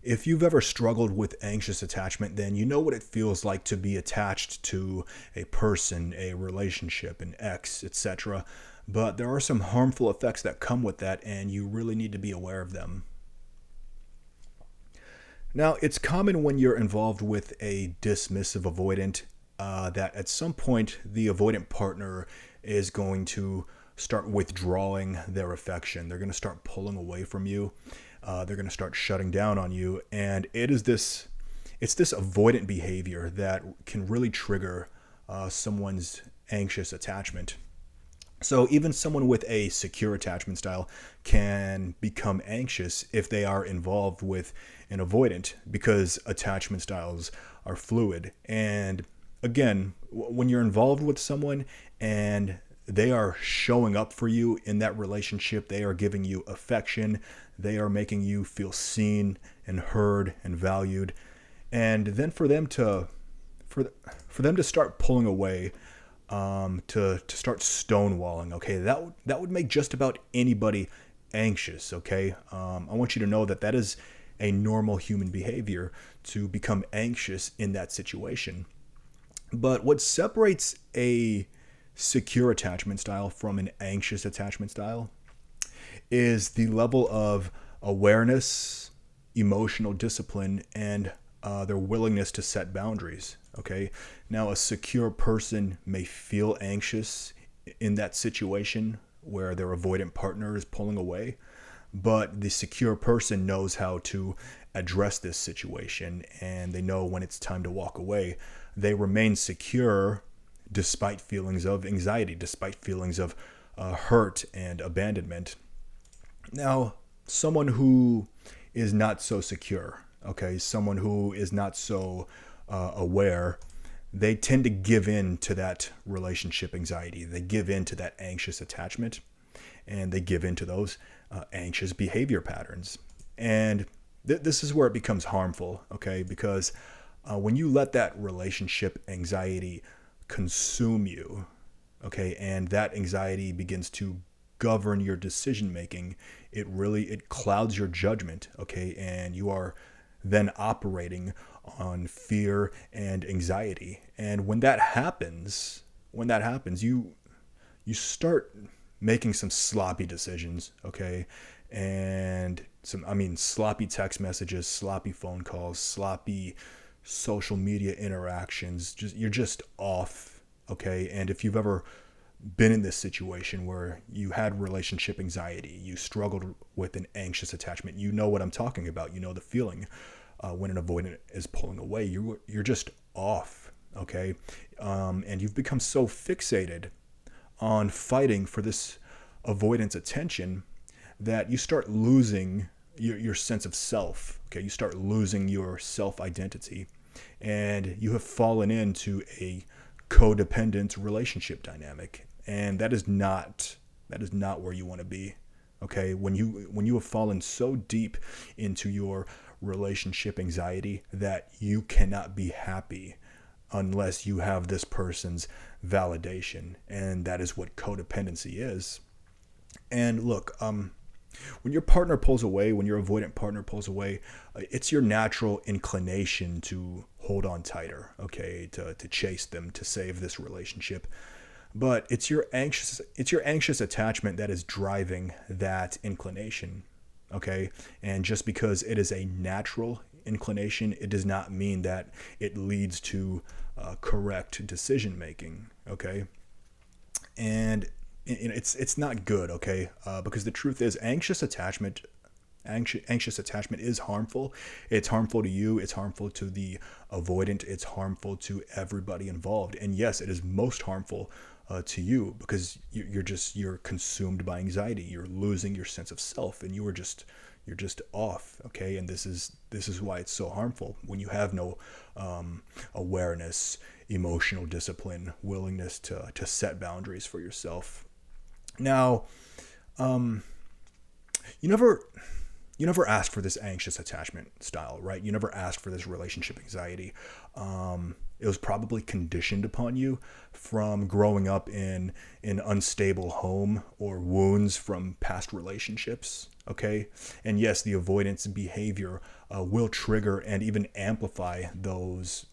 If you've ever struggled with anxious attachment, then you know what it feels like to be attached to a person, a relationship, an ex, etc. But there are some harmful effects that come with that, and you really need to be aware of them. Now, it's common when you're involved with a dismissive avoidant that at some point the avoidant partner is going to start withdrawing their affection. They're going to start pulling away from you. They're going to start shutting down on you, and it's this avoidant behavior that can really trigger someone's anxious attachment. So even someone with a secure attachment style can become anxious if they are involved with an avoidant because attachment styles are fluid. And again, when you're involved with someone and they are showing up for you in that relationship, they are giving you affection, they are making you feel seen and heard and valued. And then for them to start pulling away, to start stonewalling. Okay, that would make just about anybody anxious. Okay, I want you to know that that is a normal human behavior to become anxious in that situation. But what separates a secure attachment style from an anxious attachment style is the level of awareness, emotional discipline, and their willingness to set boundaries. Okay. Now, a secure person may feel anxious in that situation where their avoidant partner is pulling away, but the secure person knows how to address this situation and they know when it's time to walk away. They remain secure despite feelings of anxiety, despite feelings of hurt and abandonment. Now, someone who is not so secure, okay, someone who is not so aware, they tend to give in to that relationship anxiety. They give in to that anxious attachment and they give in to those anxious behavior patterns. And this is where it becomes harmful, okay, because when you let that relationship anxiety consume you, okay, and that anxiety begins to govern your decision making, it clouds your judgment, okay, and you are then operating on fear and anxiety. And when that happens, you start making some sloppy decisions, okay, and sloppy text messages, sloppy phone calls, sloppy social media interactions. You're just off, okay. And if you've ever been in this situation where you had relationship anxiety, you struggled with an anxious attachment, you know what I'm talking about. You know the feeling when an avoidant is pulling away. You're just off, okay, and you've become so fixated on fighting for this avoidance attention that you start losing your sense of self. Okay, you start losing your self identity, and you have fallen into a codependent relationship dynamic, and that is not where you want to be. Okay, when you have fallen so deep into your relationship anxiety that you cannot be happy unless you have this person's validation, and that is what codependency is. And look, when your partner pulls away, when your avoidant partner pulls away, it's your natural inclination to hold on tighter, okay, to chase them, to save this relationship. But it's your anxious attachment that is driving that inclination, okay? And just because it is a natural inclination, it does not mean that it leads to correct decision making, okay? And it's not good, okay? Because the truth is, anxious attachment is harmful. It's harmful to you. It's harmful to the avoidant. It's harmful to everybody involved. And yes, it is most harmful to you because you're consumed by anxiety. You're losing your sense of self, and you're just off. Okay, and this is why it's so harmful when you have no awareness, emotional discipline, willingness to set boundaries for yourself. Now, you never you never asked for this anxious attachment style, right? You never asked for this relationship anxiety. It was probably conditioned upon you from growing up in an unstable home or wounds from past relationships. Okay. And yes, the avoidance behavior will trigger and even amplify those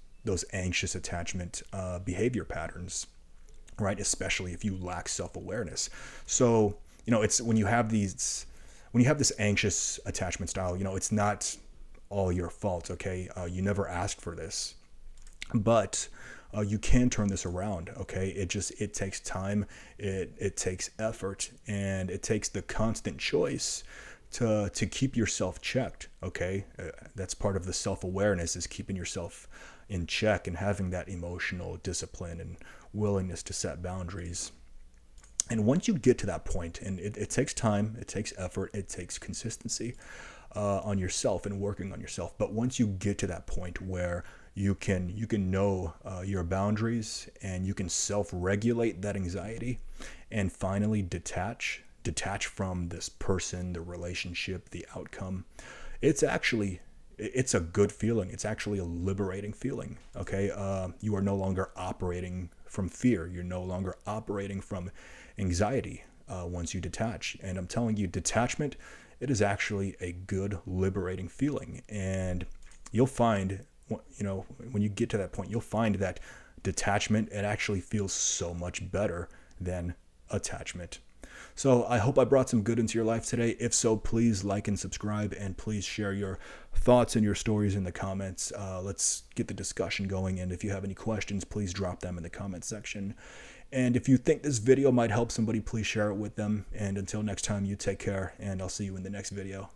anxious attachment behavior patterns, right? Especially if you lack self-awareness. So, it's when you have this anxious attachment style, it's not all your fault. Okay. You never asked for this, but you can turn this around. Okay. It takes time. It takes effort, and it takes the constant choice to keep yourself checked. Okay. That's part of the self-awareness, is keeping yourself in check and having that emotional discipline and willingness to set boundaries. And once you get to that point, and it takes time, it takes effort, it takes consistency on yourself and working on yourself. But once you get to that point where you can know your boundaries, and you can self-regulate that anxiety, and finally detach from this person, the relationship, the outcome, it's a good feeling. It's actually a liberating feeling. Okay. You are no longer operating from fear. You're no longer operating from anxiety once you detach. And I'm telling you, detachment, it is actually a good, liberating feeling. And you'll find, when you get to that point, you'll find that detachment, it actually feels so much better than attachment. So I hope I brought some good into your life today. If so, please like and subscribe, and please share your thoughts and your stories in the comments. Let's get the discussion going. And if you have any questions, please drop them in the comment section. And if you think this video might help somebody, please share it with them. And until next time, you take care, and I'll see you in the next video.